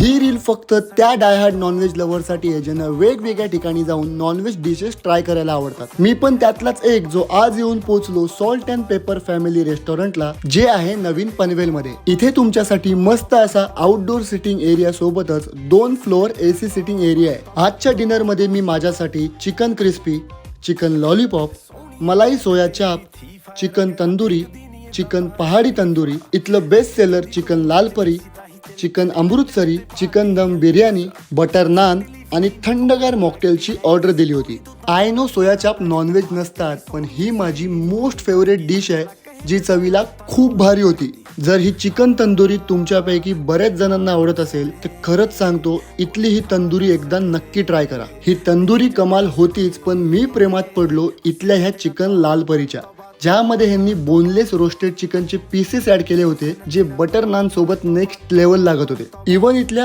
ही reel फक्त त्या die-hard non veg लव्हरसाठी आहे ज्यांना वेगवेगळ्या ठिकाणी जाऊन नॉनव्हेज डिशेस ट्राय करायला आवडतात. मी पण त्यातलाच एक जो आज येऊन पोहोचलो सॉल्ट अँड पेपर फॅमिली रेस्टॉरंटला, जे आहे नवीन पनवेल मध्ये. इथे तुमच्यासाठी मस्त असा आउटडोर सिटिंग एरिया सोबतच 2 फ्लोअर एसी सिटिंग एरिया आहे. आजच्या डिनर मध्ये मी माझ्यासाठी चिकन क्रिस्पी, चिकन लॉलीपॉप, मलाई सोया चाप, चिकन तंदुरी, चिकन पहाडी तंदुरी, इथलं बेस्ट सेलर चिकन लाल परी, चिकन अमृतसरी, चिकन दम बिर्याणी, बटर नान आणि थंडगार मॉकटेलची ऑर्डर दिली होती. आय नो सोया चाप नॉनव्हेज नसतात, पण ही माझी मोस्ट फेवरेट डिश आहे जी चवीला खूप भारी होती. जर ही चिकन तंदुरी तुमच्यापैकी बऱ्याच जणांना आवडत असेल तर खरंच सांगतो इथली ही तंदुरी एकदा नक्की ट्राय करा. ही तंदुरी कमाल होतीच, पण मी प्रेमात पडलो इथल्या ह्या चिकन लाल परीच्या, ज्यामध्ये ह्यांनी बोनलेस रोस्टेड चिकनचे पीसेस ऍड केले होते जे बटर नान सोबत नेक्स्ट लेवल लागत होते. इवन इथल्या